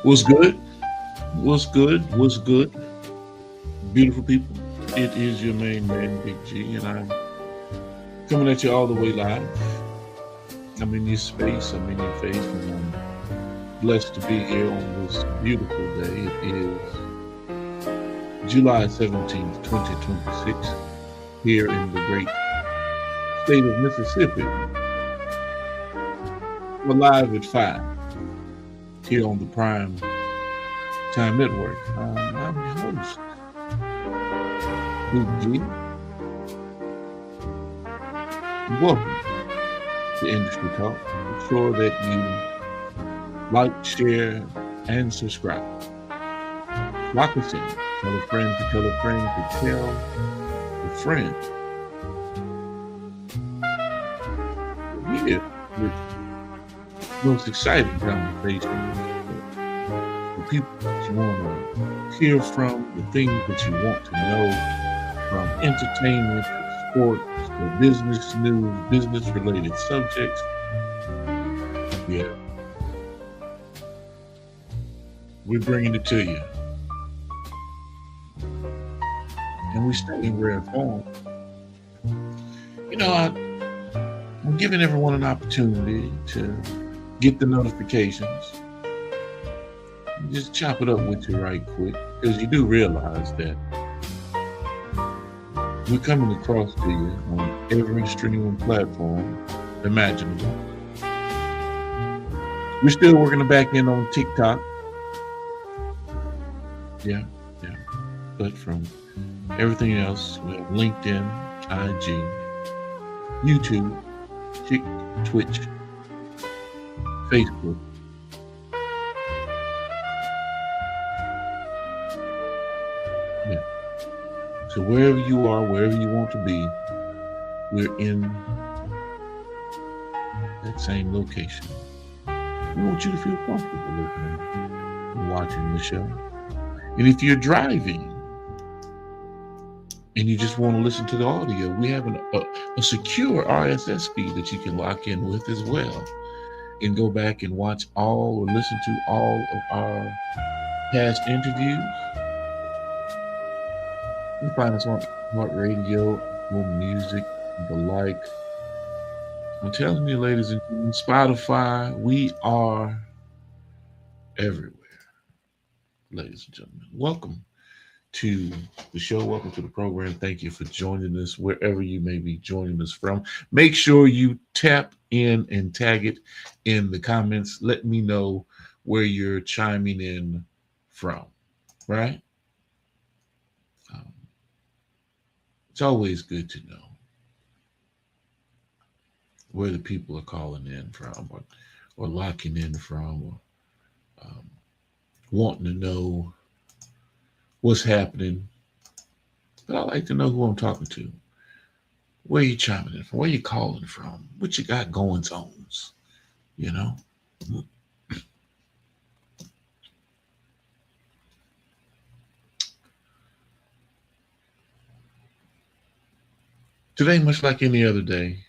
What's good? What's good? What's good? Beautiful people. It is your main man, Big G, and I'm coming at you all the way live. I'm in your space, I'm in your face, and I'm blessed to be here on this beautiful day. It is July 17th, 2026, here in the great state of Mississippi. We're live at 5 here on the Prime Time Network. I'm your host, Big G. Welcome to Industry Talk. Make sure that you like, share, and subscribe. Lock us in. Tell a friend to tell a friend to tell a friend. Here with the most exciting conversations, the people that you want to hear from, the things that you want to know, from entertainment to sports to business news, business related subjects. Yeah, we're bringing it to you. And we stay in rare form. I'm giving everyone an opportunity to get the notifications. Just chop it up with you right quick, because you do realize that we're coming across to you on every streaming platform imaginable. We're still working the back end on TikTok. Yeah. But from everything else, we have LinkedIn, IG, YouTube, Twitch, Facebook. Yeah. So wherever you are, wherever you want to be, we're in that same location. We want you to feel comfortable listening and watching the show. And if you're driving and you just want to listen to the audio, we have a secure RSS feed that you can lock in with as well, and go back and watch all or listen to all of our past interviews. You can find us on Smart Radio, Apple Music, the like. I'm telling you, ladies and gentlemen, Spotify, we are everywhere. Ladies and gentlemen, welcome to the show. Welcome to the program. Thank you for joining us wherever you may be joining us from. Make sure you tap in and tag it in the comments. Let me know where you're chiming in from, right? It's always good to know where the people are calling in from, or locking in from, or wanting to know what's happening. But I like to know who I'm talking to. Where you chiming in from? Where you calling from? What you got going zones? You know? Today, much like any other day,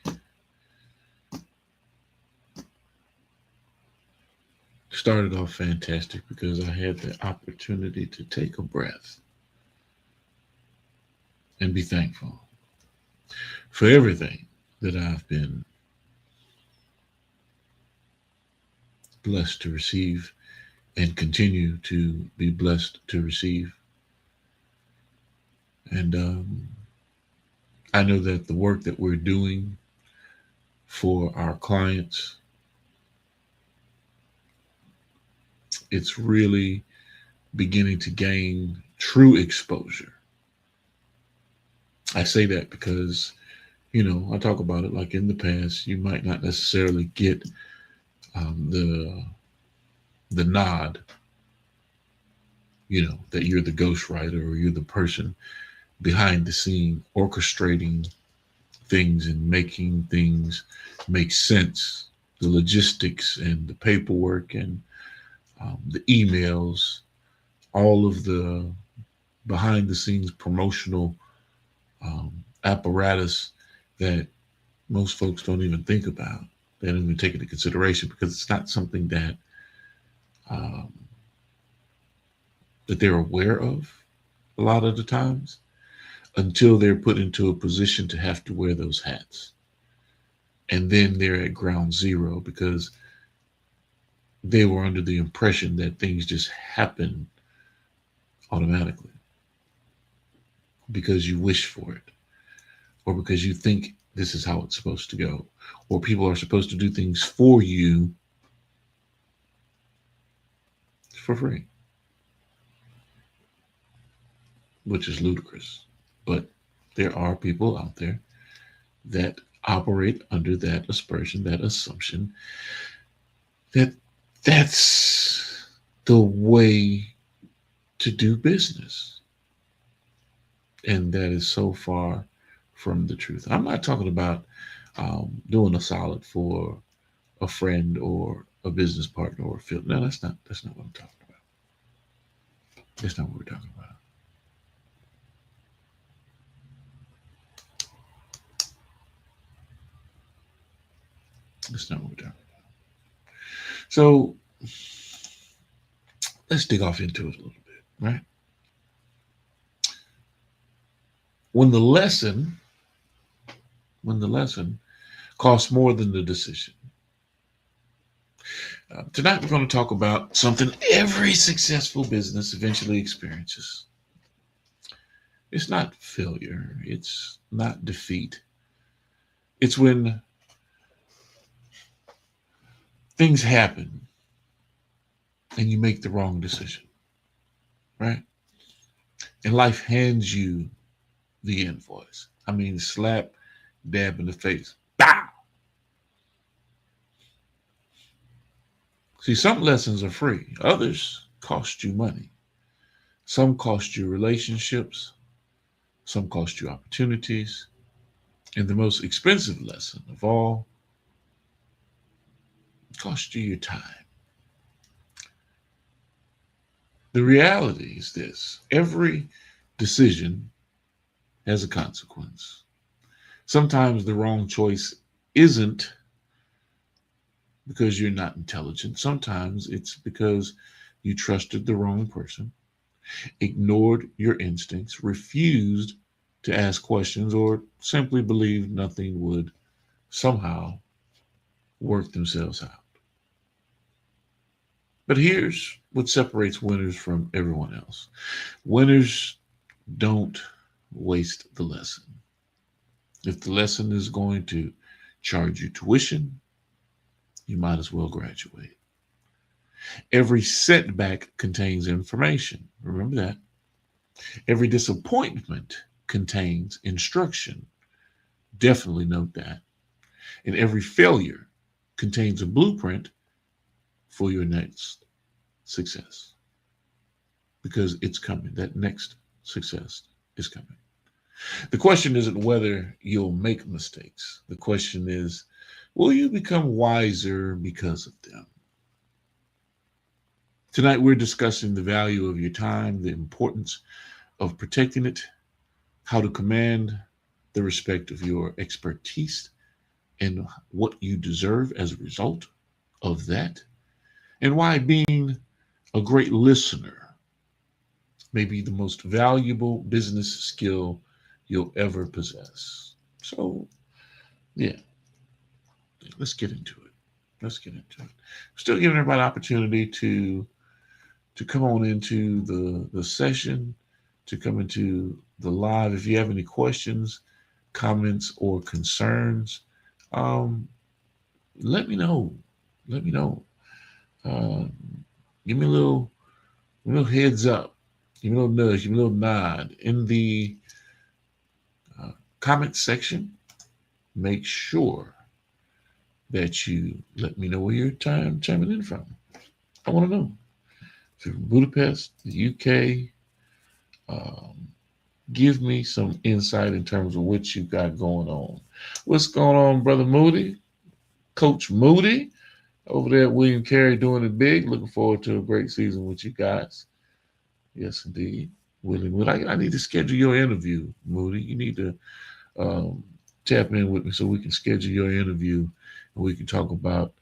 started off fantastic because I had the opportunity to take a breath and be thankful for everything that I've been blessed to receive and continue to be blessed to receive. And I know that the work that we're doing for our clients, it's really beginning to gain true exposure. I say that because, I talk about it like in the past, you might not necessarily get the nod, that you're the ghostwriter or you're the person behind the scene orchestrating things and making things make sense, the logistics and the paperwork and the emails, all of the behind the scenes promotional apparatus that most folks don't even think about. They don't even take into consideration because it's not something that um, that they're aware of a lot of the times until they're put into a position to have to wear those hats. And then they're at ground zero because they were under the impression that things just happen automatically because you wish for it or because you think this is how it's supposed to go or people are supposed to do things for you for free, which is ludicrous. But there are people out there that operate under that aspersion, that assumption that that's the way to do business. And that is so far from the truth. I'm not talking about doing a solid for a friend or a business partner or a field. No, that's not what I'm talking about. That's not what we're talking about. That's not what we're talking about. So let's dig off into it a little bit, right? When the lesson, when the lesson costs more than the decision. Tonight we're going to talk about something every successful business eventually experiences. It's not failure. It's not defeat. It's when things happen and you make the wrong decision, right? And life hands you the invoice. I mean, slap, dab in the face. Bow! See, some lessons are free, others cost you money. Some cost you relationships, some cost you opportunities. And the most expensive lesson of all cost you your time. The reality is this: every decision has a consequence. Sometimes the wrong choice isn't because you're not intelligent. Sometimes it's because you trusted the wrong person, ignored your instincts, refused to ask questions, or simply believed nothing would somehow work themselves out. But here's what separates winners from everyone else: winners don't waste the lesson. If the lesson is going to charge you tuition, you might as well graduate. Every setback contains information. Remember that. Every disappointment contains instruction. Definitely note that. And every failure contains a blueprint for your next success because it's coming. That next success is coming. The question isn't whether you'll make mistakes. The question is, will you become wiser because of them? Tonight, we're discussing the value of your time, the importance of protecting it, how to command the respect of your expertise, and what you deserve as a result of that, and why being a great listener may be the most valuable business skill you'll ever possess. So, yeah, let's get into it. Let's get into it. Still giving everybody opportunity to come on into the session, to come into the live. If you have any questions, comments, or concerns, um, let me know. Let me know. Uh, give me a little heads up. Give me a little nudge. Give me a little nod in the uh, comment section. Make sure that you let me know where you're chiming in from. I want to know. If you're from Budapest, the UK, um, give me some insight in terms of what you got going on. What's going on, Brother Moody? Coach Moody over there at William Carey doing it big. Looking forward to a great season with you guys. Yes, indeed. William, I need to schedule your interview, Moody. You need to um, tap in with me so we can schedule your interview and we can talk about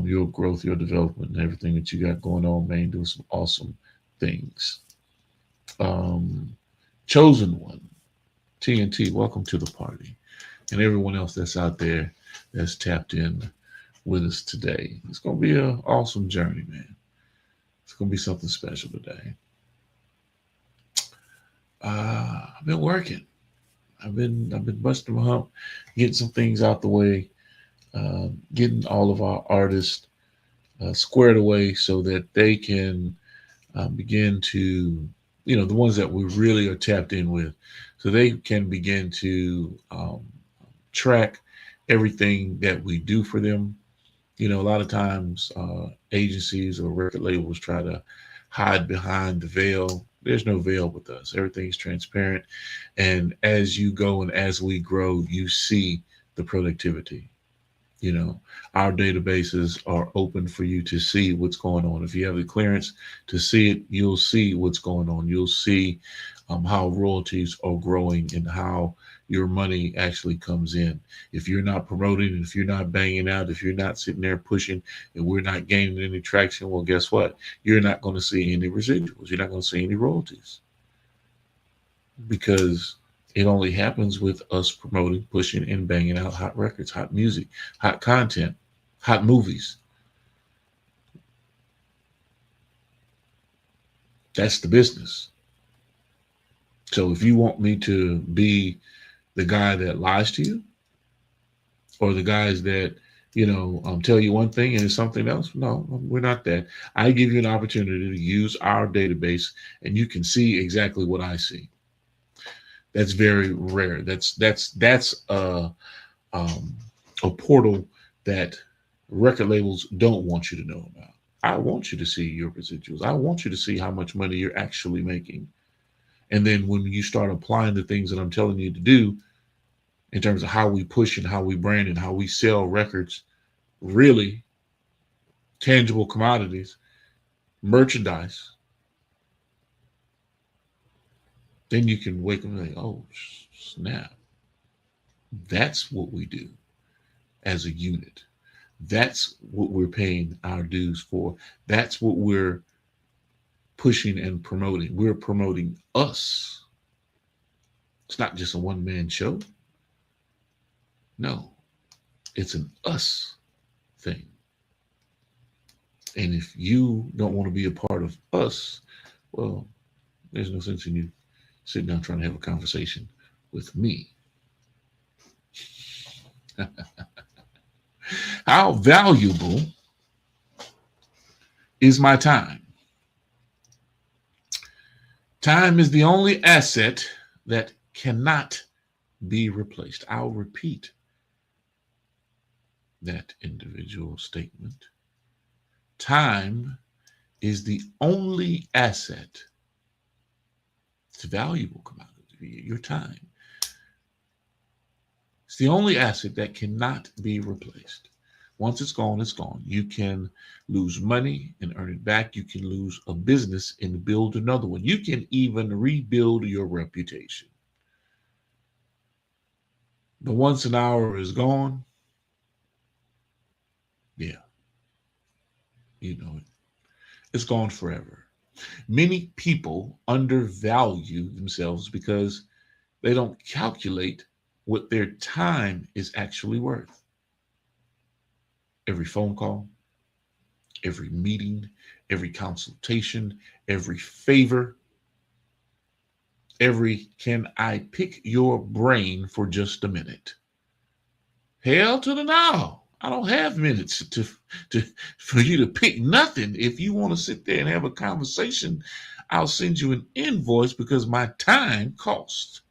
your growth, your development, and everything that you got going on, man. Doing some awesome things. um, Chosen One, TNT, welcome to the party. And everyone else that's out there that's tapped in with us today. It's going to be an awesome journey, man. It's going to be something special today. I've been working. I've been busting my hump, getting some things out the way, getting all of our artists squared away so that they can begin to, the ones that we really are tapped in with, so they can begin to track everything that we do for them. A lot of times agencies or record labels try to hide behind the veil. There's no veil with us. Everything's transparent. And as you go and as we grow, you see the productivity. You know, our databases are open for you to see what's going on. If you have the clearance to see it, you'll see what's going on. You'll see how royalties are growing and how your money actually comes in. If you're not promoting, if you're not banging out, if you're not sitting there pushing and we're not gaining any traction, well, guess what? You're not going to see any residuals. You're not going to see any royalties because it only happens with us promoting, pushing, and banging out hot records, hot music, hot content, hot movies. That's the business. So if you want me to be the guy that lies to you, or the guys that tell you one thing and it's something else, no, we're not that. I give you an opportunity to use our database, and you can see exactly what I see. That's very rare. That's a portal that record labels don't want you to know about. I want you to see your residuals. I want you to see how much money you're actually making. And then when you start applying the things that I'm telling you to do in terms of how we push and how we brand and how we sell records, really tangible commodities, merchandise, then you can wake up and think, oh, snap. That's what we do as a unit. That's what we're paying our dues for. That's what we're pushing and promoting. We're promoting us. It's not just a one man show. No, it's an us thing. And if you don't want to be a part of us, well, there's no sense in you sitting down trying to have a conversation with me. How valuable is my time? Time is the only asset that cannot be replaced. I'll repeat that individual statement. Time is the only asset. It's a valuable commodity, your time. It's the only asset that cannot be replaced. Once it's gone, it's gone. You can lose money and earn it back. You can lose a business and build another one. You can even rebuild your reputation. But once an hour is gone, yeah, it's gone forever. Many people undervalue themselves because they don't calculate what their time is actually worth. Every phone call, every meeting, every consultation, every favor, every can I pick your brain for just a minute? Hell to the no. I don't have minutes to for you to pick nothing. If you want to sit there and have a conversation, I'll send you an invoice because my time costs.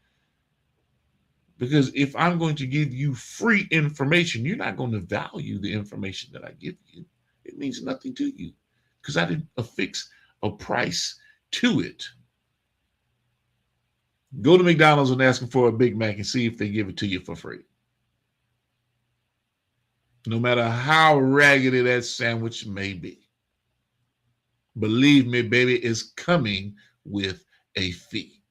Because if I'm going to give you free information, you're not going to value the information that I give you. It means nothing to you because I didn't affix a price to it. Go to McDonald's and ask them for a Big Mac and see if they give it to you for free. No matter how raggedy that sandwich may be. Believe me, baby, it's coming with a fee.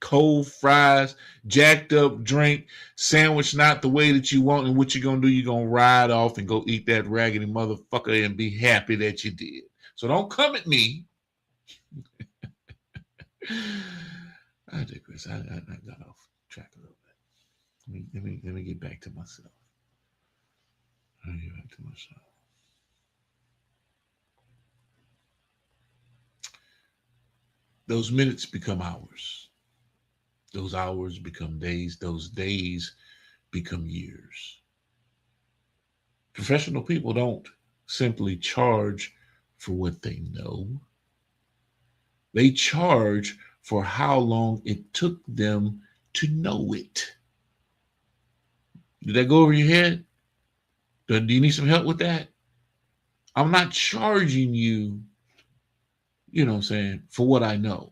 Cold fries, jacked up drink, sandwich not the way that you want, and what you're going to do, you're going to ride off and go eat that raggedy motherfucker and be happy that you did. So don't come at me I digress. I got off track a little bit. Let me get back to myself. Let me get back to myself. Those minutes become hours. Those hours become days. Those days become years. Professional people don't simply charge for what they know, they charge for how long it took them to know it. Did that go over your head? Do you need some help with that? I'm not charging you, you know what I'm saying, for what I know.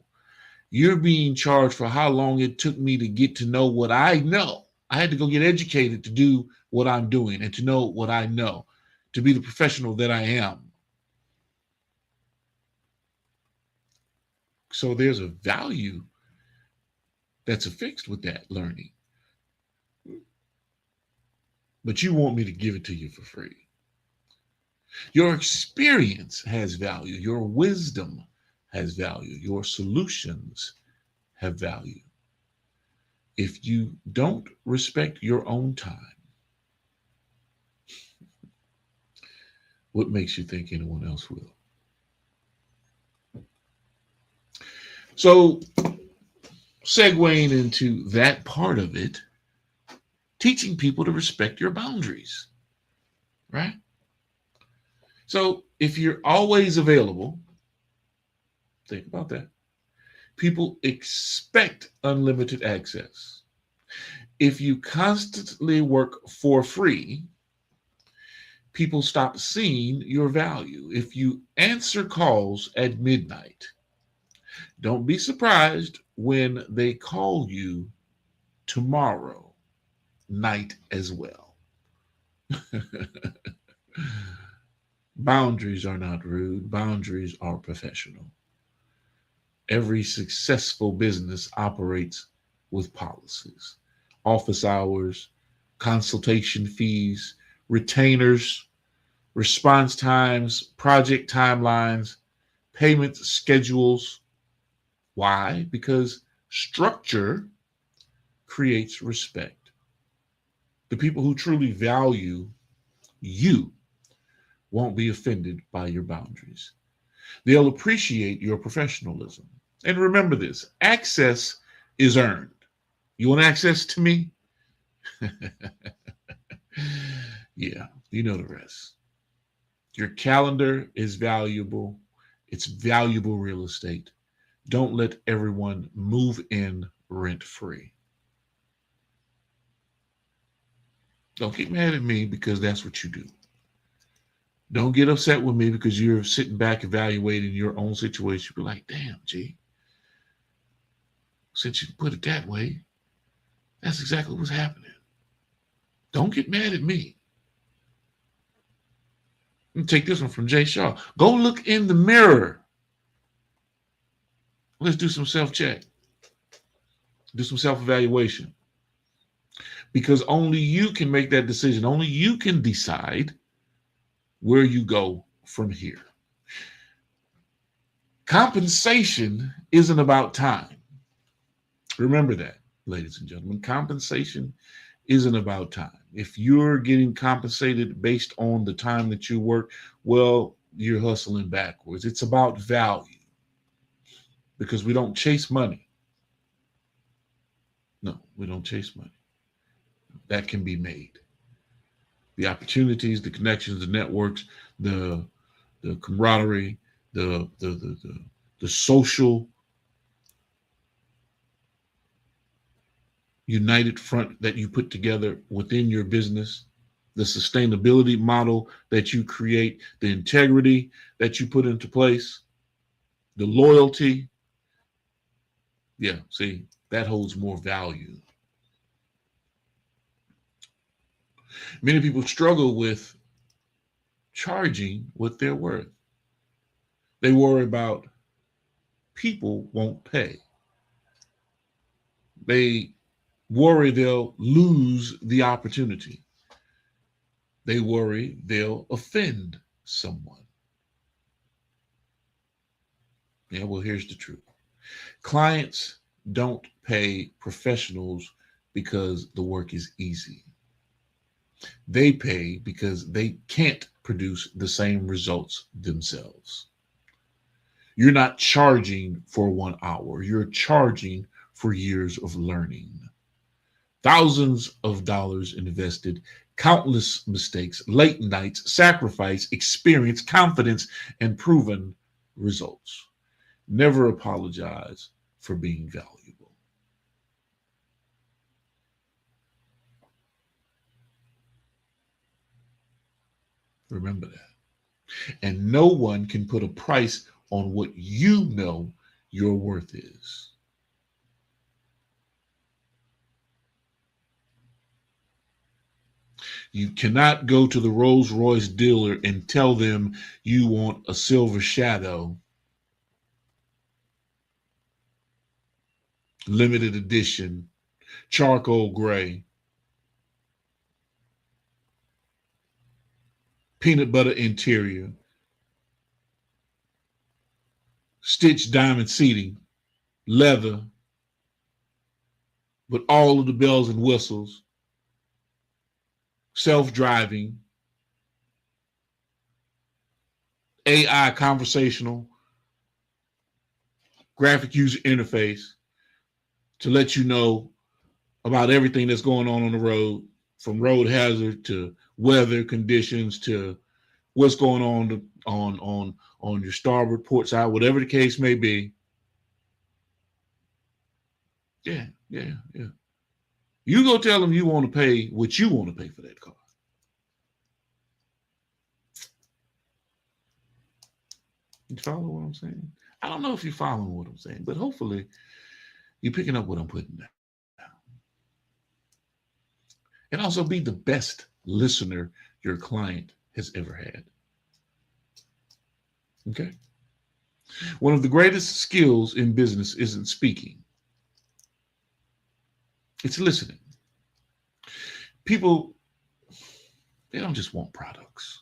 You're being charged for how long it took me to get to know what I know. I had to go get educated to do what I'm doing and to know what I know, to be the professional that I am. So there's a value that's affixed with that learning. But you want me to give it to you for free. Your experience has value. Your wisdom has value. Your solutions have value. If you don't respect your own time, what makes you think anyone else will? So, segueing into that part of it, teaching people to respect your boundaries, right? So, if you're always available, think about that. People expect unlimited access. If you constantly work for free, people stop seeing your value. If you answer calls at midnight, don't be surprised when they call you tomorrow night as well. Boundaries are not rude, boundaries are professional. Every successful business operates with policies, office hours, consultation fees, retainers, response times, project timelines, payment schedules. Why? Because structure creates respect. The people who truly value you won't be offended by your boundaries. They'll appreciate your professionalism. And remember this, access is earned. You want access to me? Yeah, you know the rest. Your calendar is valuable. It's valuable real estate. Don't let everyone move in rent free. Don't get mad at me because that's what you do. Don't get upset with me because you're sitting back evaluating your own situation. Be like, damn, G, since you put it that way, that's exactly what's happening. Don't get mad at me. Let me take this one from Jay Shaw. Go look in the mirror. Let's do some self check, do some self evaluation. Because only you can make that decision. Only you can decide where you go from here. Compensation isn't about time. Remember that, ladies and gentlemen. Compensation isn't about time. If you're getting compensated based on the time that you work, well, you're hustling backwards. It's about value because we don't chase money. No, we don't chase money. That can be made. The opportunities, the connections, the networks, the camaraderie, the social united front that you put together within your business, the sustainability model that you create, the integrity that you put into place, the loyalty. Yeah, see, that holds more value. Many people struggle with charging what they're worth. They worry about people won't pay. They worry they'll lose the opportunity. They worry they'll offend someone. Yeah, well, here's the truth. Clients don't pay professionals because the work is easy. They pay because they can't produce the same results themselves. You're not charging for 1 hour, you're charging for years of learning. Thousands of dollars invested, countless mistakes, late nights, sacrifice, experience, confidence, and proven results. Never apologize for being valuable. Remember that. And no one can put a price on what you know your worth is. You cannot go to the Rolls Royce dealer and tell them you want a silver shadow, limited edition, charcoal gray, peanut butter interior, stitched diamond seating, leather, with all of the bells and whistles, self-driving, AI conversational, graphic user interface to let you know about everything that's going on the road, from road hazard to weather conditions to what's going on your starboard port side, whatever the case may be. Yeah, yeah, yeah. You go tell them you want to pay what you want to pay for that car. You follow what I'm saying? I don't know if you're following what I'm saying, but hopefully you're picking up what I'm putting down. And also be the best listener your client has ever had. Okay? One of the greatest skills in business isn't speaking, it's listening. People, they don't just want products.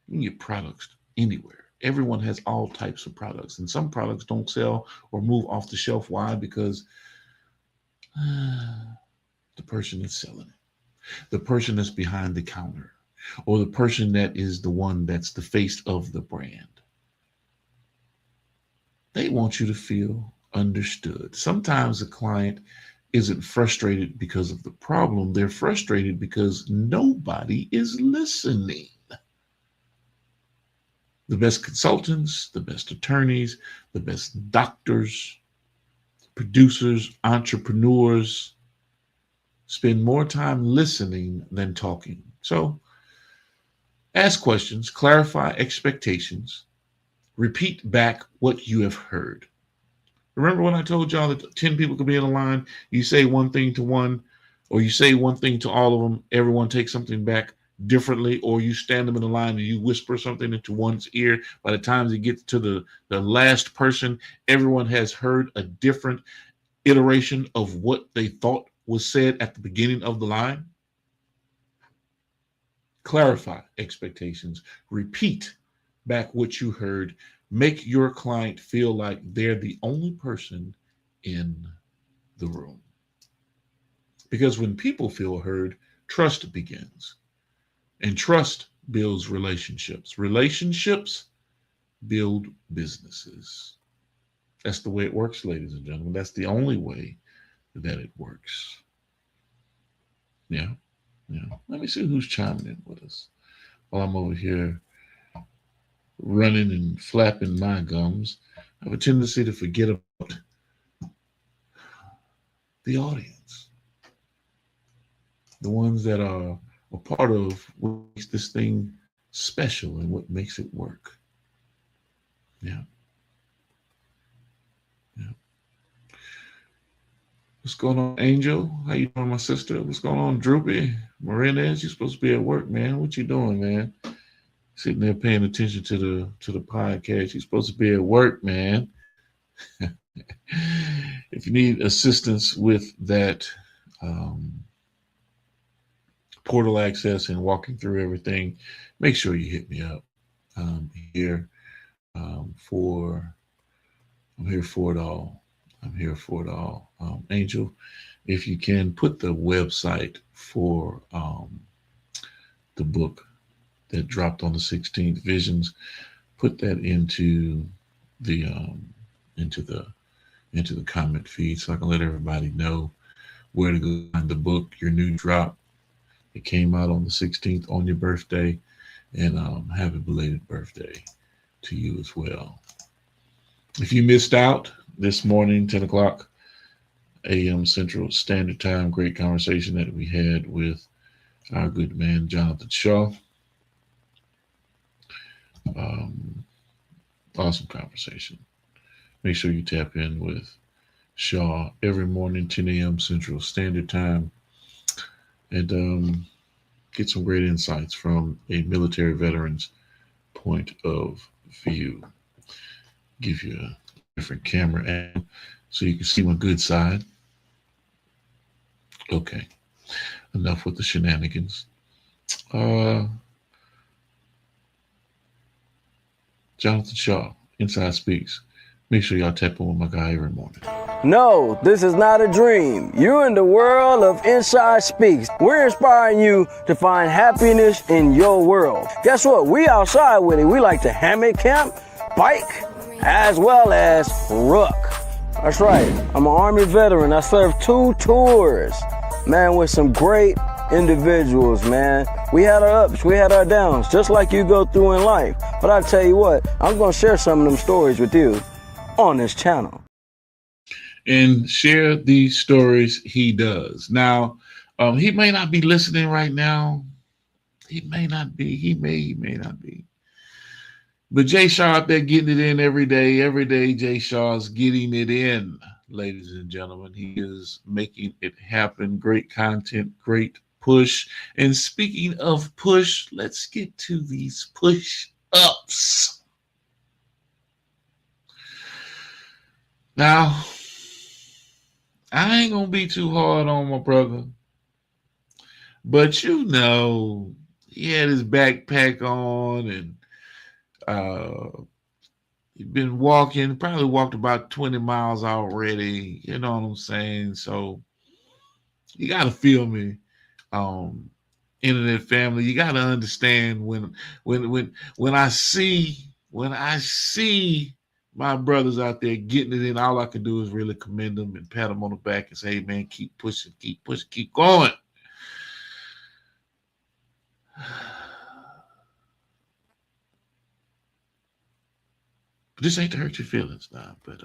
You can get products anywhere. Everyone has all types of products, and some products don't sell or move off the shelf. Why? Because the person that's selling it, the person that's behind the counter, or the person that is the one that's the face of the brand. They want you to feel understood. Sometimes a client isn't frustrated because of the problem, they're frustrated because nobody is listening. The best consultants, the best attorneys, the best doctors, producers, entrepreneurs spend more time listening than talking. So ask questions, clarify expectations, repeat back what you have heard. Remember when I told y'all that 10 people could be in a line? You say one thing to one, or you say one thing to all of them, everyone takes something back differently, or you stand them in a line and you whisper something into one's ear. By the time it gets to the last person, everyone has heard a different iteration of what they thought was said at the beginning of the line. Clarify expectations, repeat back what you heard, make your client feel like they're the only person in the room. Because when people feel heard, trust begins. And trust builds relationships. Relationships build businesses. That's the way it works, ladies and gentlemen. That's the only way that it works. Yeah. Yeah. Let me see who's chiming in with us while I'm over here running and flapping my gums. I have a tendency to forget about the audience, the ones that are a part of what makes this thing special and what makes it work. Yeah. Yeah. What's going on, Angel? How you doing, my sister? What's going on, Droopy? Marinez, you supposed to be at work, man. What you doing, man? Sitting there paying attention to the podcast. You're supposed to be at work, man. If you need assistance with that portal access and walking through everything, make sure you hit me up here for I'm here for it all. I'm here for it all. Angel, if you can put the website for the book that dropped on the 16th, Visions, put that the into the into the comment feed so I can let everybody know where to go find the book, your new drop. It came out on the 16th on your birthday, and happy belated birthday to you as well. If you missed out this morning, 10 o'clock a.m. Central Standard Time, great conversation that we had with our good man, Jonathan Shaw. Um, awesome conversation. Make sure you tap in with Shaw every morning, 10 a.m. Central Standard Time, and get some great insights from a military veteran's point of view. Give you a different camera angle so you can see my good side. Okay, enough with the shenanigans. Jonathan Shaw, Inside Speaks. Make sure y'all tap in with my guy every morning. No, this is not a dream. You're in the world of Inside Speaks. We're inspiring you to find happiness in your world. Guess what? We outside with it. We like to hammock camp, bike, as well as ruck. That's right. I'm an Army veteran. I served 2 tours, man, with some great individuals, man. We had our ups, we had our downs, just like you go through in life. But I tell you what, I'm going to share some of them stories with you on this channel. And share these stories he does. Now, he may not be listening right now. He may not be. He may not be. But Jay Shaw out there getting it in every day. Every day, Jay Shaw's getting it in, ladies and gentlemen. He is making it happen. Great content, great push. And speaking of push, let's get to these push-ups. Now, I ain't gonna be too hard on my brother, but you know, he had his backpack on and he'd been walking, probably walked about 20 miles already, you know what I'm saying? So you gotta feel me, internet family. You gotta understand when I see my brothers out there getting it in, all I can do is really commend them and pat them on the back and say, hey, man, keep pushing, keep going. But this ain't to hurt your feelings now. But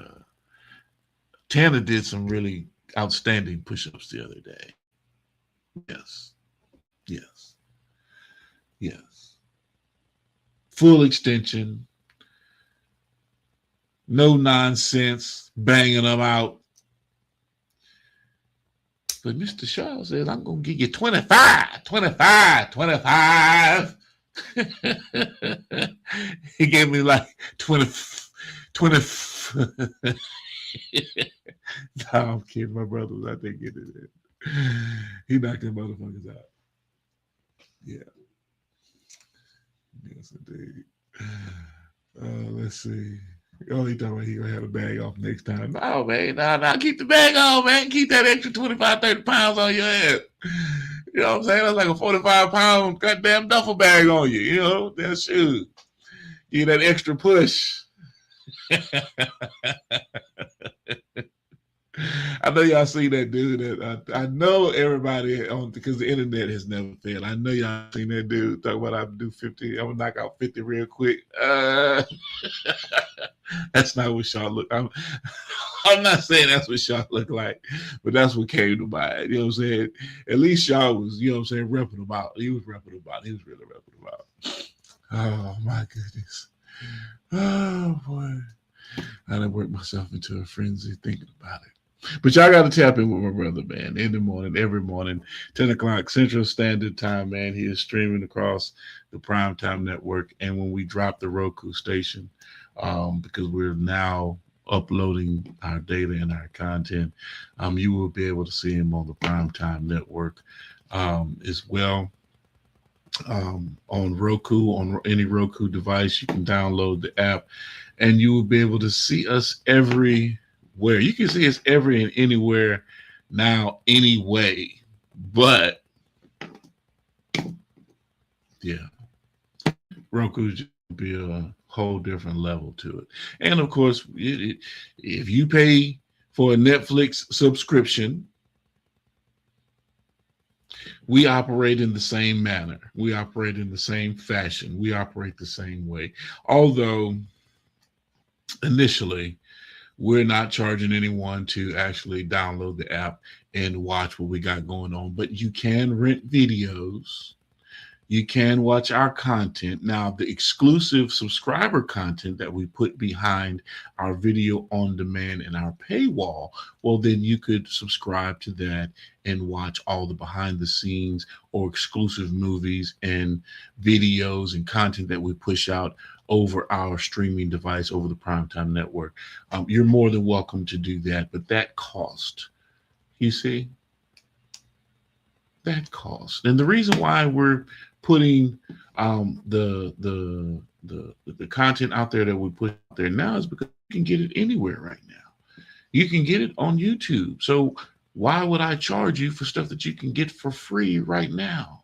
Tanner did some really outstanding push-ups the other day. Yes. Full extension. No nonsense, banging them out. But Mr. Shaw says, I'm going to give you 25. He gave me like 20. No, I'm kidding. My brother was out there getting it. He knocked them motherfuckers out. Yeah. Yes, indeed. Let's see. Oh, he talking about he gonna have a bag off next time. No, man, no. Keep the bag on, man. Keep that extra 25, 30 pounds on your head. You know what I'm saying? That's like a 45-pound goddamn duffel bag on you. You know, that shoe. Give that extra push. I know y'all see that dude. I know everybody on because the internet has never failed. I know y'all seen that dude talk about I'm gonna do 50. I'm gonna knock out 50 real quick. That's not what Shaw look. I'm not saying that's what Shaw looked like, but that's what came to mind. You know what I'm saying? At least Shaw was, you know what I'm saying, repping him out. He was repping him out. He was really repping him out. Oh my goodness. Oh boy. I done worked myself into a frenzy thinking about it. But y'all got to tap in with my brother, man, in the morning, every morning, 10 o'clock Central Standard Time, man. He is streaming across the Primetime Network. And when we drop the Roku station, because we're now uploading our data and our content, you will be able to see him on the Primetime Network as well. on Roku, on any Roku device. You can download the app and you will be able to see us everywhere. You can see us every and anywhere now, anyway. But yeah, Roku just be a whole different level to it. And of course, if you pay for a Netflix subscription, we operate in the same manner. We operate in the same fashion. We operate the same way. Although initially, we're not charging anyone to actually download the app and watch what we got going on, but you can rent videos. You can watch our content. Now, the exclusive subscriber content that we put behind our video on demand and our paywall, well, then you could subscribe to that and watch all the behind the scenes or exclusive movies and videos and content that we push out over our streaming device, over the Primetime Network. You're more than welcome to do that, but that cost, you see, that cost. And the reason why we're putting the content out there that we put out there now is because you can get it anywhere right now. You can get it on YouTube. So why would I charge you for stuff that you can get for free right now?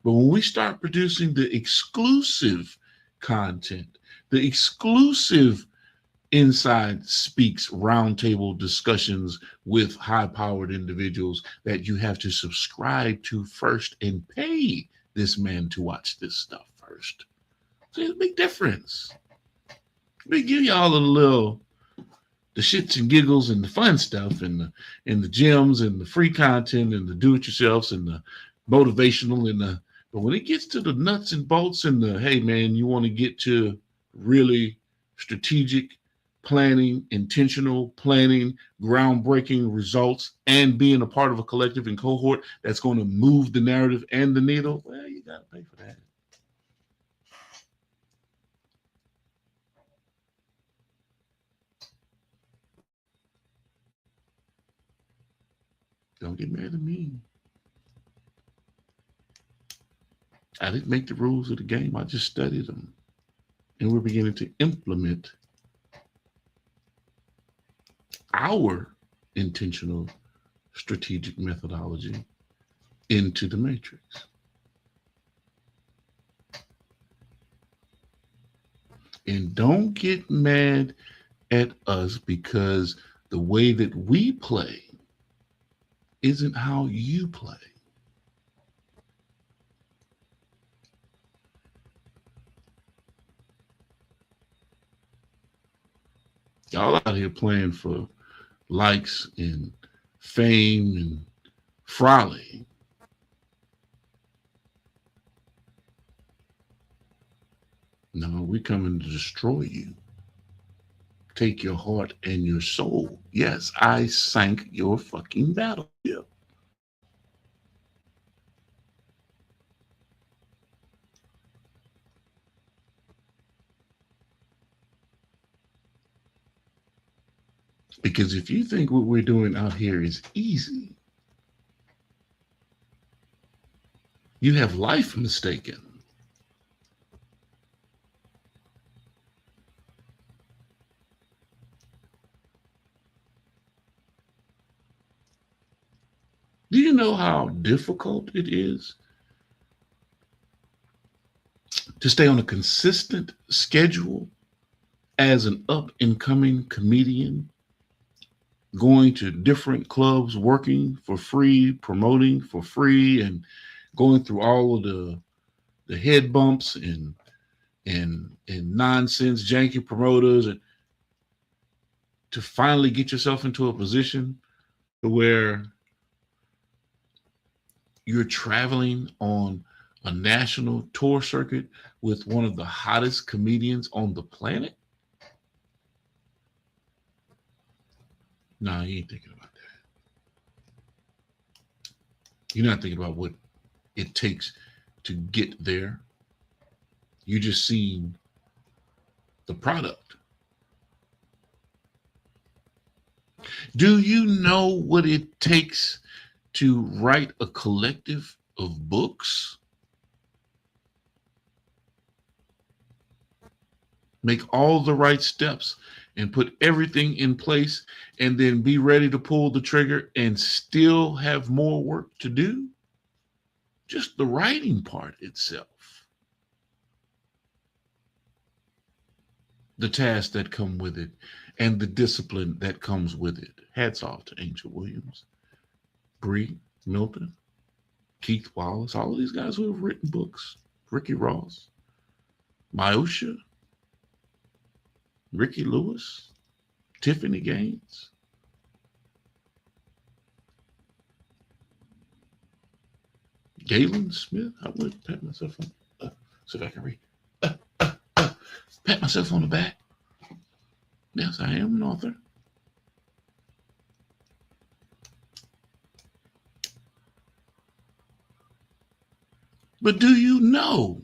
But when we start producing the exclusive content, the exclusive Inside Speaks roundtable discussions with high-powered individuals that you have to subscribe to first and pay this man to watch this stuff first. So it's a big difference. We give y'all a little the shits and giggles and the fun stuff and the gems and the free content and the do-it-yourselves and the motivational and the, but when it gets to the nuts and bolts and the, hey man, you want to get to really strategic planning, intentional planning, groundbreaking results, and being a part of a collective and cohort that's going to move the narrative and the needle, well, you got to pay for that. Don't get mad at me. I didn't make the rules of the game. I just studied them. And we're beginning to implement our intentional strategic methodology into the matrix. And don't get mad at us because the way that we play isn't how you play. Y'all out here playing for likes and fame and frolic. No, we're coming to destroy you. Take your heart and your soul. Yes, I sank your fucking battleship. Because if you think what we're doing out here is easy, you have life mistaken. Do you know how difficult it is to stay on a consistent schedule as an up and coming comedian, going to different clubs, working for free, promoting for free, and going through all of the head bumps and nonsense, janky promoters, and to finally get yourself into a position where you're traveling on a national tour circuit with one of the hottest comedians on the planet? Nah, you ain't thinking about that. You're not thinking about what it takes to get there. You just seen the product. Do you know what it takes to write a collective of books? make all the right steps and put everything in place, and then be ready to pull the trigger and still have more work to do? Just the writing part itself. The tasks that come with it and the discipline that comes with it. Hats off to Angel Williams, Bree Milton, Keith Wallace, all of these guys who have written books, Ricky Ross, Myosha, Ricky Lewis, Tiffany Gaines. Galen Smith. I would pat myself on, see if I can read. Pat myself on the back. Yes, I am an author. But do you know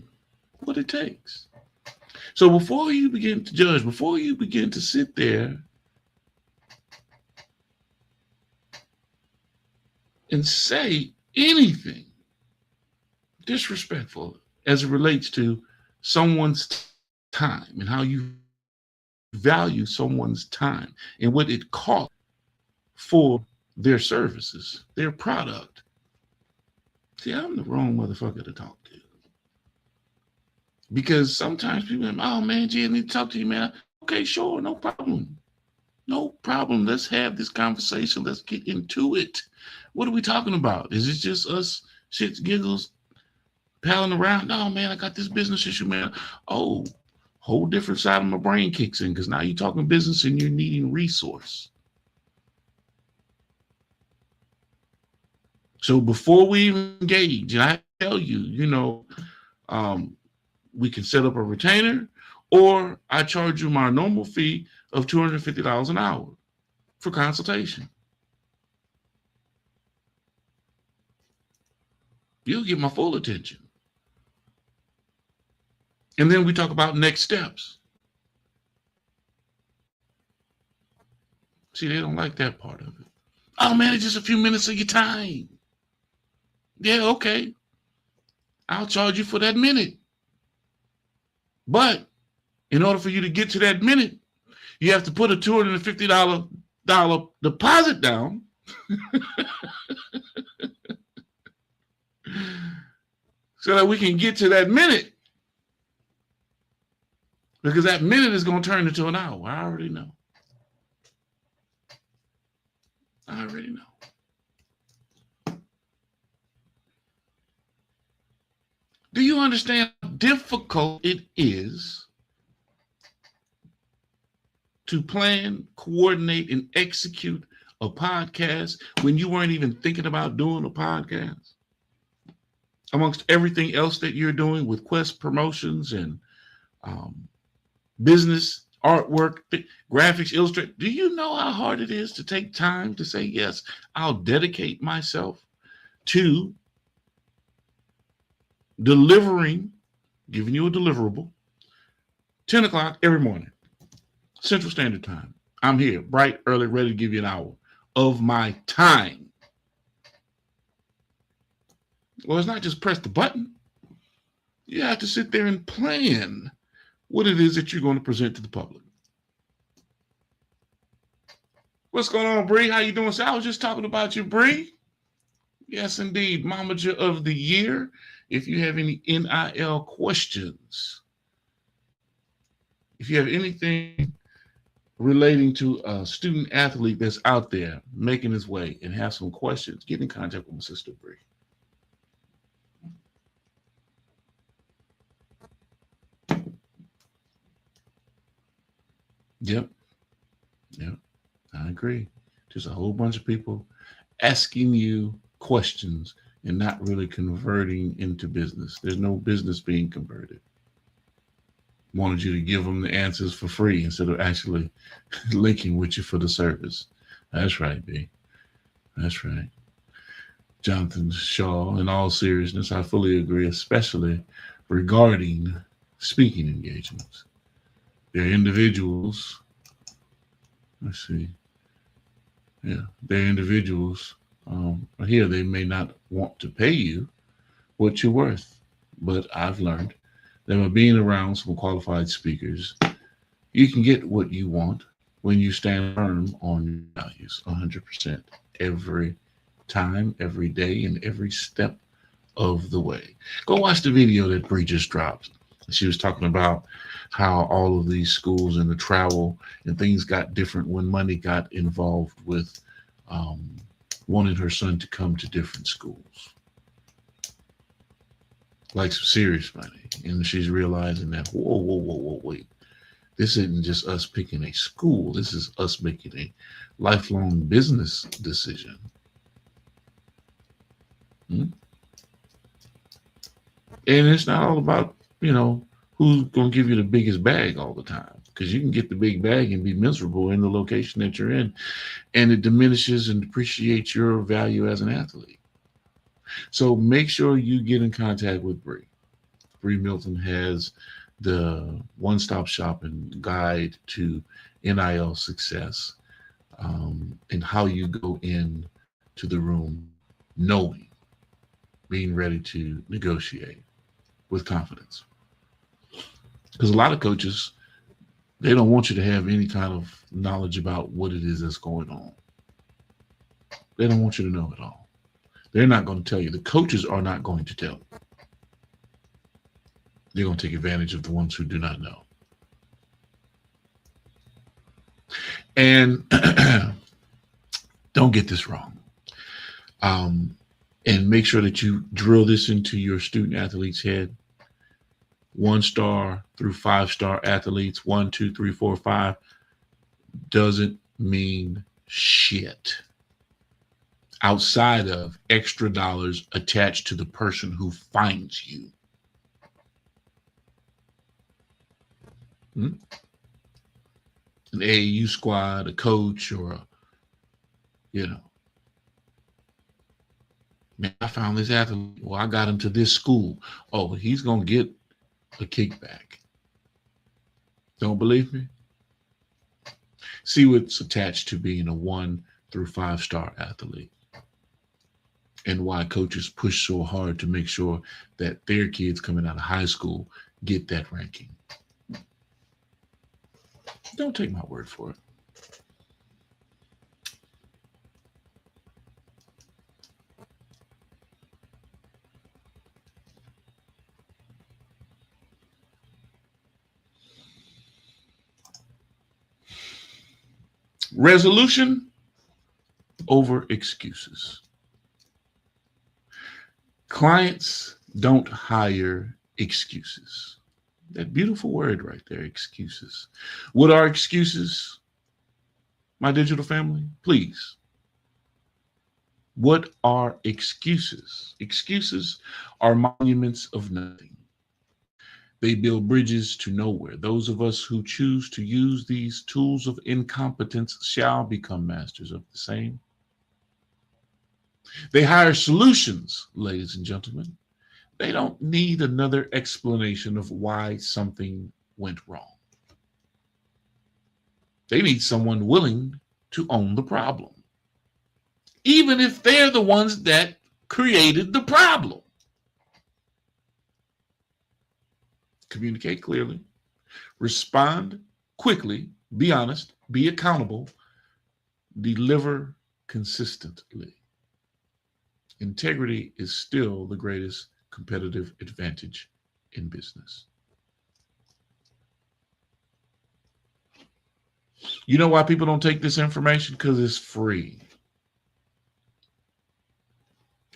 what it takes? So before you begin to judge, before you begin to sit there and say anything disrespectful as it relates to someone's time and how you value someone's time and what it costs for their services, their product. See, I'm the wrong motherfucker to talk to. Because sometimes people are, oh man, gee, I need to talk to you, man. Okay, sure, no problem. No problem. Let's have this conversation. Let's get into it. What are we talking about? Is it just us shits, giggles, palling around? Oh man, I got this business issue, man. Oh, whole different side of my brain kicks in because now you're talking business and you're needing resource. So before we even engage, and I tell you, we can set up a retainer, or I charge you my normal fee of $250 an hour for consultation. You'll get my full attention. And then we talk about next steps. See, they don't like that part of it. Oh man, it's just a few minutes of your time. Yeah, okay. I'll charge you for that minute. But in order for you to get to that minute, you have to put a $250 deposit down so that we can get to that minute. Because that minute is going to turn into an hour. I already know. I already know. Do you understand how difficult it is to plan, coordinate, and execute a podcast when you weren't even thinking about doing a podcast? Amongst everything else that you're doing with Quest Promotions and business, artwork, graphics, illustrate. Do you know how hard it is to take time to say, yes, I'll dedicate myself to delivering, giving you a deliverable, 10 o'clock every morning, Central Standard Time. I'm here, bright, early, ready to give you an hour of my time. Well, it's not just press the button. You have to sit there and plan what it is that you're going to present to the public. What's going on, Bree? How you doing? So I was just talking about you, Bree. Yes, indeed. Momager of the Year. If you have any NIL questions, if you have anything relating to a student athlete that's out there making his way and have some questions, get in contact with my sister, Bree. Yep. I agree. Just a whole bunch of people asking you questions and not really converting into business. There's no business being converted. Wanted you to give them the answers for free instead of actually linking with you for the service. That's right, B. That's right. Jonathan Shaw, in all seriousness, I fully agree, especially regarding speaking engagements. They're individuals. Let's see. Yeah, they're individuals. Here, they may not want to pay you what you're worth, but I've learned that by being around some qualified speakers You can get what you want when you stand firm on your values 100% every time, every day, and every step of the way. Go watch the video that Bree just dropped. She was talking about how all of these schools and the travel and things got different when money got involved with um, wanting her son to come to different schools, like some serious money. And she's realizing that, whoa, wait. This isn't just us picking a school. This is us making a lifelong business decision. Hmm? And it's not all about, who's going to give you the biggest bag all the time. Because you can get the big bag and be miserable in the location that you're in. And it diminishes and depreciates your value as an athlete. So make sure you get in contact with Bree. Bree Milton has the one-stop shop and guide to NIL success, and how you go in to the room knowing, being ready to negotiate with confidence. Because a lot of coaches, they don't want you to have any kind of knowledge about what it is that's going on. They don't want you to know it all. They're not going to tell you. The coaches are not going to tell you. They're going to take advantage of the ones who do not know. And don't get this wrong. And make sure that you drill this into your student athlete's head. 1-star through 5-star athletes, 1, 2, 3, 4, 5, doesn't mean shit outside of extra dollars attached to the person who finds you. An AAU squad, a coach, or man, I found this athlete. Well, I got him to this school. Oh, he's going to get a kickback. Don't believe me? See what's attached to being a 1 through 5-star athlete, and why coaches push so hard to make sure that their kids coming out of high school get that ranking. Don't take my word for it. Resolution over excuses. Clients don't hire excuses. That beautiful word right there, excuses. What are excuses, my digital family? Please. What are excuses? Excuses are monuments of nothing. They build bridges to nowhere. Those of us who choose to use these tools of incompetence shall become masters of the same. They hire solutions, ladies and gentlemen. They don't need another explanation of why something went wrong. They need someone willing to own the problem, even if they're the ones that created the problem. Communicate clearly, respond quickly, be honest, be accountable, deliver consistently. Integrity is still the greatest competitive advantage in business. You know why people don't take this information? Because it's free.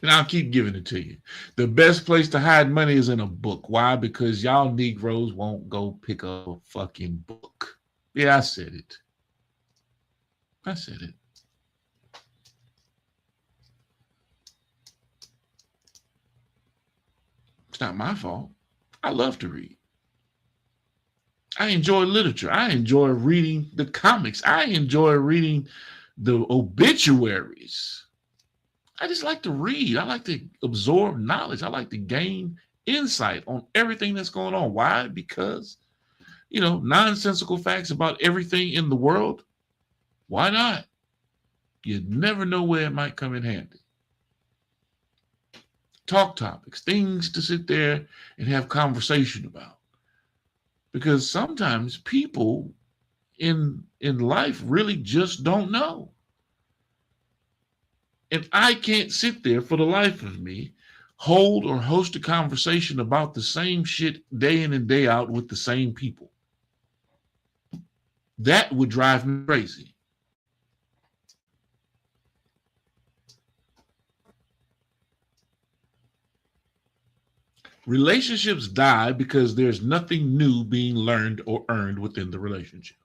And I'll keep giving it to you. The best place to hide money is in a book. Why? Because y'all Negroes won't go pick up a fucking book. Yeah, I said it. I said it. It's not my fault. I love to read. I enjoy literature. I enjoy reading the comics. I enjoy reading the obituaries. I just like to read. I like to absorb knowledge. I like to gain insight on everything that's going on. Why? Because, nonsensical facts about everything in the world. Why not? You never know where it might come in handy. Talk topics, things to sit there and have conversation about. Because sometimes people in life really just don't know. And I can't sit there for the life of me, hold or host a conversation about the same shit day in and day out with the same people. That would drive me crazy. Relationships die because there's nothing new being learned or earned within the relationship.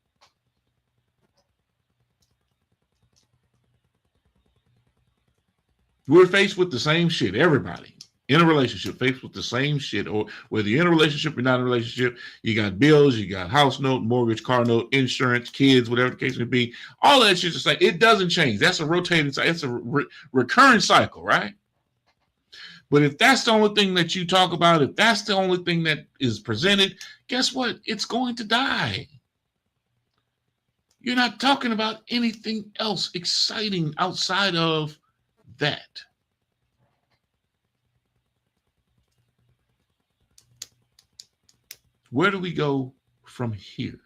We're faced with the same shit. Everybody in a relationship faced with the same shit, or whether you're in a relationship or not in a relationship, you got bills, you got house note, mortgage, car note, insurance, kids, whatever the case may be. All that shit is like, it doesn't change. That's a rotating cycle. It's a recurring cycle, right? But if that's the only thing that you talk about, if that's the only thing that is presented, guess what? It's going to die. You're not talking about anything else exciting outside of that. Where do we go from here?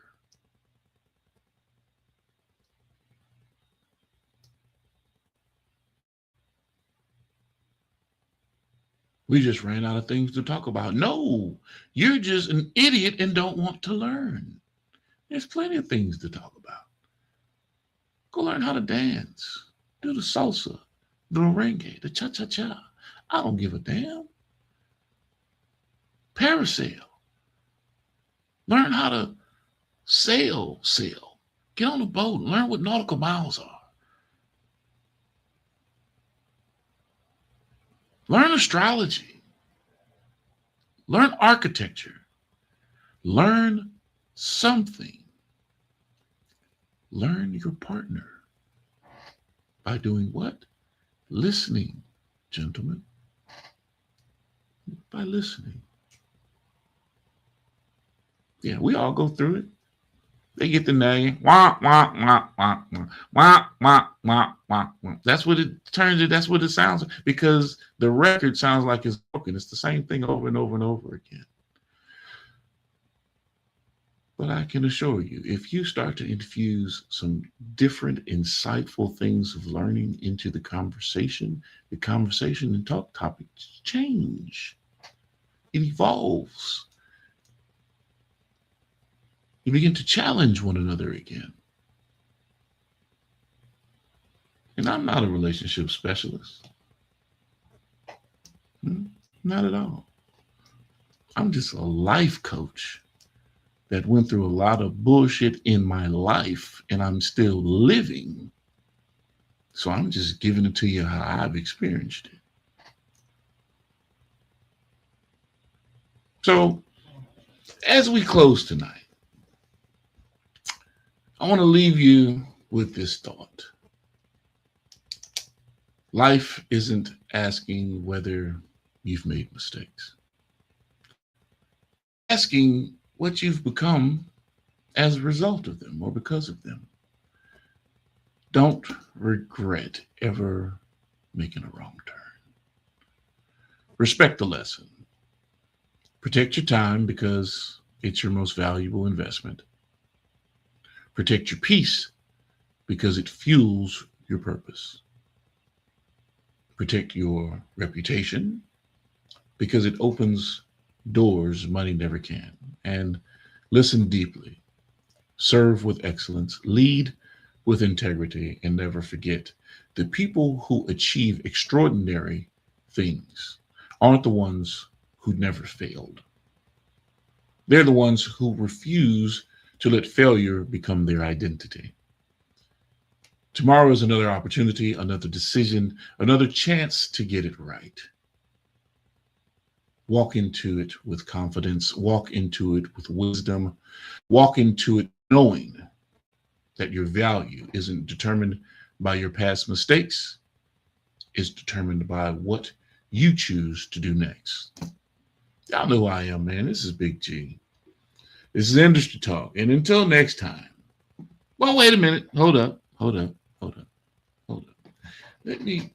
We just ran out of things to talk about. No, you're just an idiot and don't want to learn. There's plenty of things to talk about. Go learn how to dance, do the salsa, the merengue, the cha-cha-cha. I don't give a damn. Parasail. Learn how to sail. Get on a boat. Learn what nautical miles are. Learn astrology. Learn architecture. Learn something. Learn your partner. By doing what? Listening, gentlemen. By listening. Yeah, we all go through it. They get the nagging. Wah, wah, wah, wah, wah, wah, wah, wah, wah, wah. That's what it turns it. That's what it sounds like, because the record sounds like it's broken. It's the same thing over and over and over again. But I can assure you, if you start to infuse some different, insightful things of learning into the conversation and talk topics change. It evolves. You begin to challenge one another again. And I'm not a relationship specialist. Not at all. I'm just a life coach that went through a lot of bullshit in my life, and I'm still living. So I'm just giving it to you how I've experienced it. So as we close tonight, I want to leave you with this thought. Life isn't asking whether you've made mistakes. Asking what you've become as a result of them or because of them. Don't regret ever making a wrong turn. Respect the lesson. Protect your time because it's your most valuable investment. Protect your peace because it fuels your purpose. Protect your reputation because it opens doors money never can. And listen deeply. Serve with excellence. Lead with integrity. And never forget, the people who achieve extraordinary things aren't the ones who never failed. They're the ones who refuse to let failure become their identity. Tomorrow is another opportunity, another decision, another chance to get it right. Walk into it with confidence, walk into it with wisdom, walk into it knowing that your value isn't determined by your past mistakes, it's determined by what you choose to do next. Y'all know who I am, man. This is Big G. This is Industry Talk. And until next time, well, wait a minute. Hold up. Let me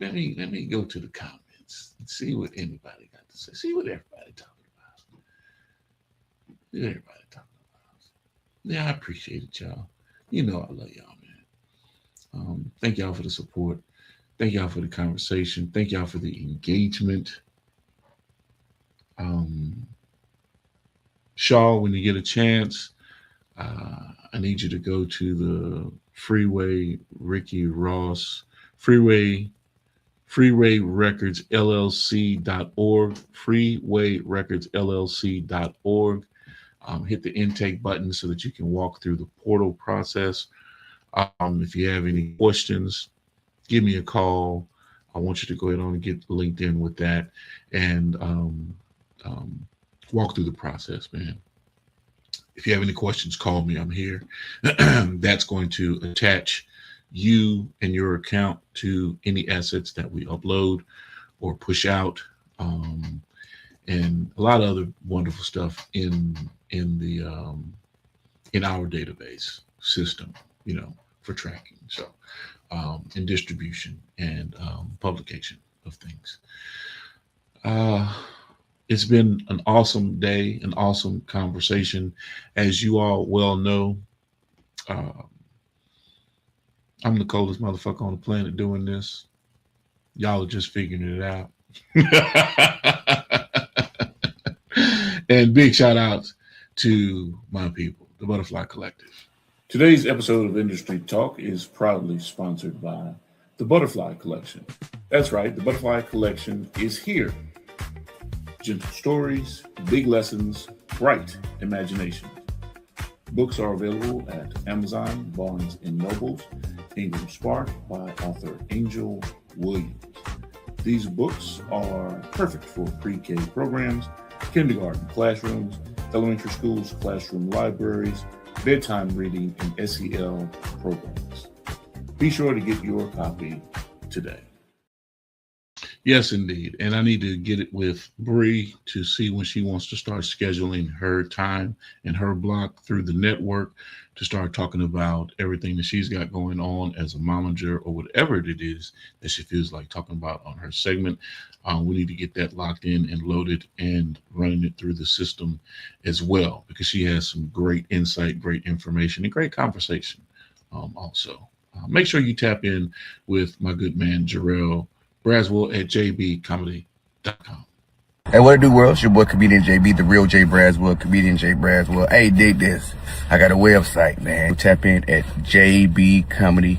go to the comments and see what anybody got to say. See what everybody talking about. Yeah, I appreciate it, y'all. You know I love y'all, man. Thank y'all for the support. Thank y'all for the conversation. Thank y'all for the engagement. Um, Shaw, when you get a chance, I need you to go to the Freeway Ricky Ross, Freeway Records LLC.org, Freeway Records LLC.org. Hit the intake button so that you can walk through the portal process. If you have any questions, give me a call. I want you to go ahead on and get linked in with that and um, walk through the process, man. If you have any questions, call me. I'm here. That's going to attach you and your account to any assets that we upload or push out, and a lot of other wonderful stuff in our database system, for tracking. So, and distribution and publication of things. It's been an awesome day, an awesome conversation. As you all well know, uh, I'm the coldest motherfucker on the planet doing this. Y'all are just figuring it out. And big shout outs to my people, the Butterfly Collective. Today's episode of Industry Talk is proudly sponsored by the Butterfly Collection. That's right, the Butterfly Collection is here. Gentle stories, big lessons, bright imagination. Books are available at Amazon, Barnes & Nobles, Ingram Spark by author Angel Williams. These books are perfect for pre-K programs, kindergarten classrooms, elementary schools, classroom libraries, bedtime reading, and SEL programs. Be sure to get your copy today. Yes, indeed. And I need to get it with Bree to see when she wants to start scheduling her time and her block through the network to start talking about everything that she's got going on as a momager or whatever it is that she feels like talking about on her segment. We need to get that locked in and loaded and running it through the system as well, because she has some great insight, great information, and great conversation also. Make sure you tap in with my good man, Jarrell Braswell at jbcomedy.com. Hey, what it do, world? It's your boy, Comedian JB, the real J Braswell, Comedian J Braswell. Hey, dig this. I got a website, man. Tap in at jbcomedy.com.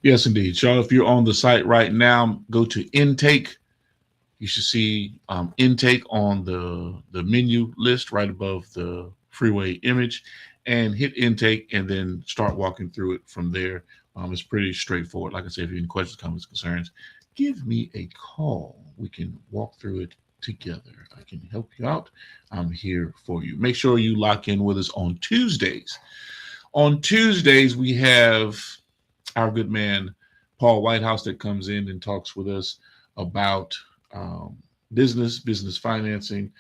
Yes, indeed. So if you're on the site right now, go to intake. You should see intake on the menu list right above the freeway image, and hit intake and then start walking through it from there. It's pretty straightforward. Like I said, if you have any questions, comments, concerns, give me a call. We can walk through it together. I can help you out. I'm here for you. Make sure you lock in with us on Tuesdays. On Tuesdays, we have our good man, Paul Whitehouse, that comes in and talks with us about business financing,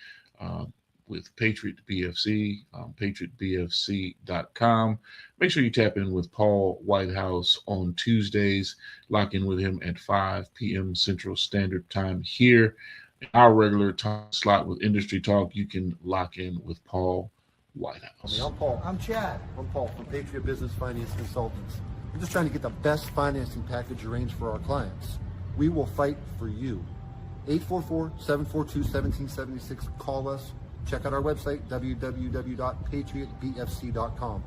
with Patriot BFC, patriotbfc.com. Make sure you tap in with Paul Whitehouse on Tuesdays. Lock in with him at 5 p.m. Central Standard Time here. In our regular time slot with Industry Talk, you can lock in with Paul Whitehouse. I'm Paul. I'm Chad. I'm Paul from Patriot Business Finance Consultants. We're just trying to get the best financing package arranged for our clients. We will fight for you. 844-742-1776. Call us. Check out our website, www.patriotbfc.com.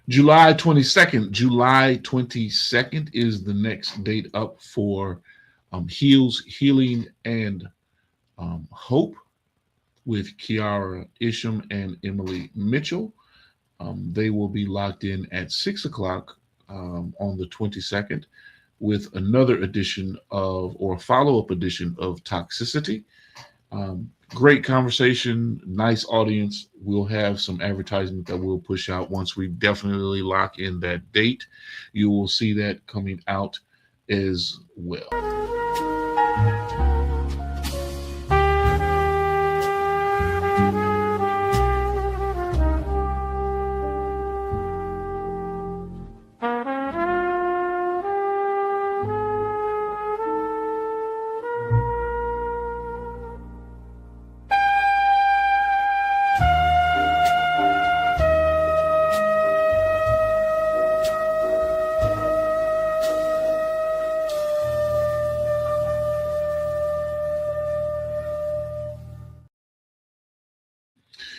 July 22nd. July 22nd is the next date up for Heals, Healing, and Hope with Kiara Isham and Emily Mitchell. They will be locked in at 6 o'clock on the 22nd with another edition or follow-up edition of Toxicity. Great conversation, nice audience. We'll have some advertisement that we'll push out once we definitely lock in that date. You will see that coming out as well.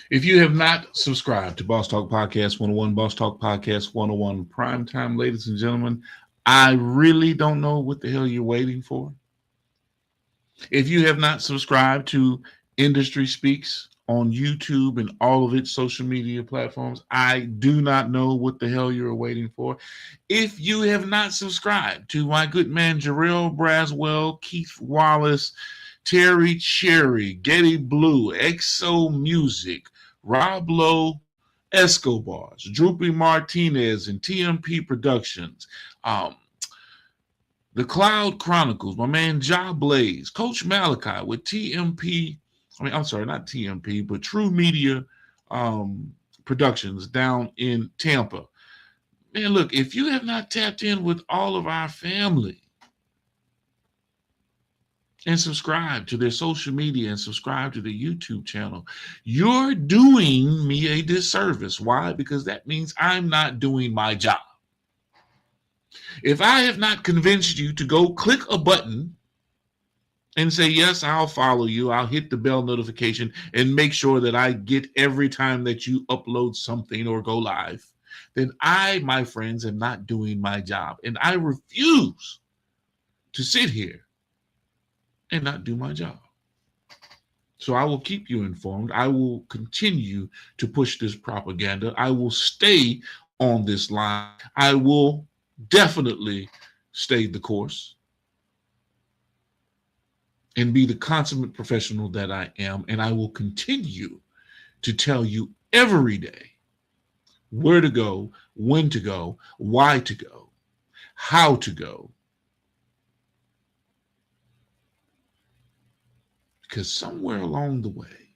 If you have not subscribed to Boss Talk Podcast 101, Boss Talk Podcast 101 Primetime, ladies and gentlemen, I really don't know what the hell you're waiting for. If you have not subscribed to Industry Speaks on YouTube and all of its social media platforms, I do not know what the hell you're waiting for. If you have not subscribed to my good man Jarrell Braswell, Keith Wallace, Terry Cherry, Getty Blue, Exo Music, Rob Lowe, Escobars, Droopy Martinez, and TMP Productions, The Cloud Chronicles, my man Ja Blaze, Coach Malachi with TMP, not TMP, but True Media Productions down in Tampa. Man, look, if you have not tapped in with all of our family and subscribe to their social media and subscribe to their YouTube channel, you're doing me a disservice. Why? Because that means I'm not doing my job. If I have not convinced you to go click a button and say, yes, I'll follow you, I'll hit the bell notification and make sure that I get every time that you upload something or go live, then I, my friends, am not doing my job. And I refuse to sit here and not do my job. So I will keep you informed. I will continue to push this propaganda. I will stay on this line. I will definitely stay the course and be the consummate professional that I am. And I will continue to tell you every day where to go, when to go, why to go, how to go. Because somewhere along the way,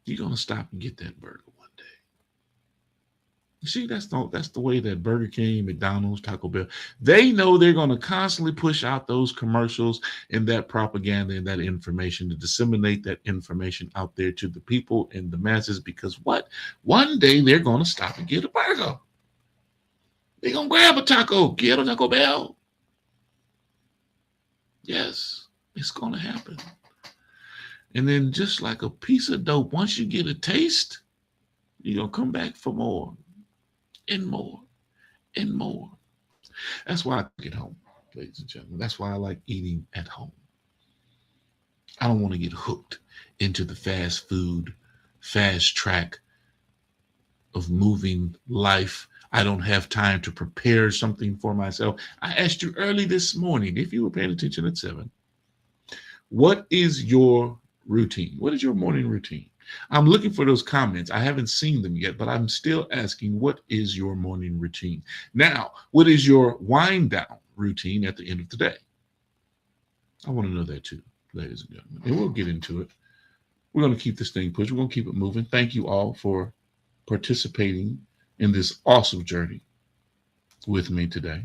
you're going to stop and get that burger one day. You see, that's the way that Burger King, McDonald's, Taco Bell, they know they're going to constantly push out those commercials and that propaganda and that information to disseminate that information out there to the people and the masses. Because what? One day they're going to stop and get a burger. They're going to grab a taco, get a Taco Bell. Yes. It's going to happen. And then just like a piece of dope, once you get a taste, you're going to come back for more and more and more. That's why I get home, ladies and gentlemen. That's why I like eating at home. I don't want to get hooked into the fast food, fast track of moving life. I don't have time to prepare something for myself. I asked you early this morning, if you were paying attention at 7, what is your routine? What is your morning routine? I'm looking for those comments. I haven't seen them yet, but I'm still asking, what is your morning routine? Now, what is your wind down routine at the end of the day? I want to know that too, ladies and gentlemen. And we'll get into it. We're going to keep this thing pushed. We're going to keep it moving. Thank you all for participating in this awesome journey with me today.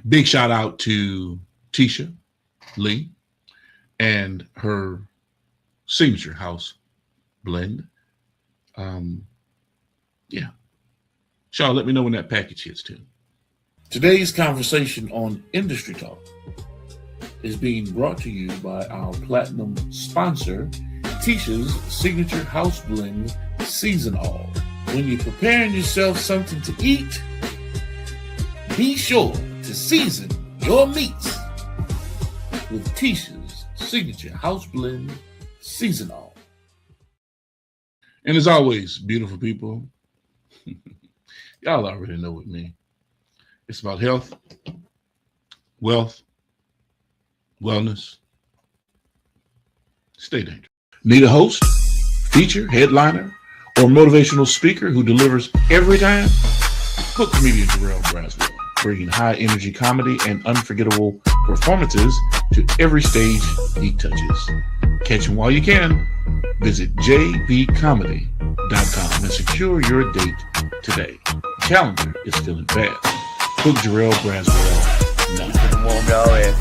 Big shout out to Tisha Lee and her signature house blend. Shaw, let me know when that package hits too. Today's conversation on Industry Talk is being brought to you by our platinum sponsor, Tisha's signature house blend Season All. When you're preparing yourself something to eat, be sure to season your meats with Tisha's signature house blend Season All. And as always, beautiful people, y'all already know with me. It's about health, wealth, wellness. Stay dangerous. Need a host, feature, headliner, or motivational speaker who delivers every time? Book comedian Jarrell Braswell, bringing high energy comedy and unforgettable performances to every stage he touches. Catch him while you can. Visit jbcomedy.com and secure your date today. Calendar is filling fast. Book Jarrell Braswell now. Warm y'all ass.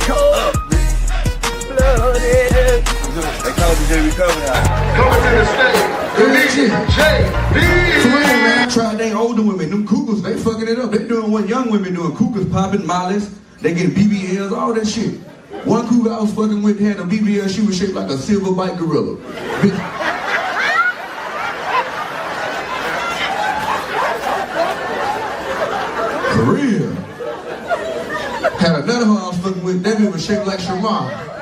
Blooded. They call me JB Comedy. Coming to the stage, comedian JB. Man, try they older women, them cougars, they fucking it up. They doing what young women doing. Cougars popping, mollies, they getting BBLs, all that shit. One cougar I was fucking with had a BBL. She was shaped like a silverback gorilla. For real. Had another one I was fucking with. That bitch was shaped like Shamar.